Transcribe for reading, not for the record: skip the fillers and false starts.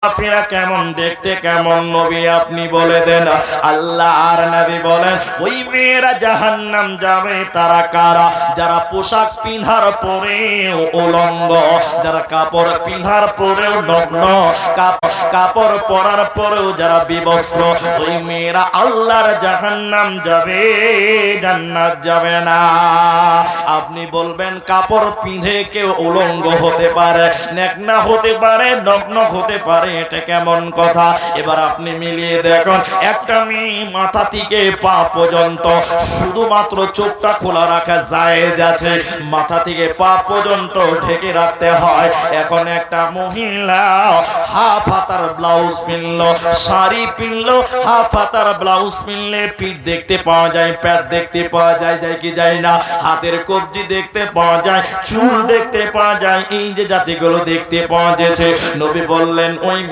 কাফিরা কেমন দেখতে, কেমন নবী আপনি বলে দেন। আল্লাহর নবী বলেন ওই মেয়েরা জাহান্নাম যাবে। তারা কারা? যারা পোশাক পিন্ধার পরেও উলঙ্গ, যারা কাপড় পিন্ধার পরেও নগ্ন, কাপড় পরার পরেও যারা বিবস্ত্র, ওই মেয়েরা আল্লাহর জাহান্নাম যাবে, জান্নাত যাবে না। আপনি বলবেন কাপড় পিঁধে কেউ উলঙ্গ হতে পারে, নেকনা হতে পারে, নগ্ন হতে পারে, এটা কেমন কথা? এবার আপনি মিলিয়ে দেখুন, একটা মেয়ে মাথা থেকে পা পর্যন্ত শুধুমাত্র চোখটা খোলা রাখা জায়েজ আছে, মাথা থেকে পা পর্যন্ত ঢেকে রাখতে হয়। এখন একটা মহিলা হাফ হাতার ব্লাউজ পিনলো, শাড়ি পিনলো, হাফ হাতার ব্লাউজ পিনলে পিঠ দেখতে পাওয়া যায়, পেট দেখতে পাওয়া যায়, যায় কি যায় না? হাতের কবজি দেখতে পাওয়া যায়, চুল দেখতে পাওয়া যায়, এই যে জাতিগুলো দেখতে পাওয়া যাচ্ছে। নবী বললেন ওই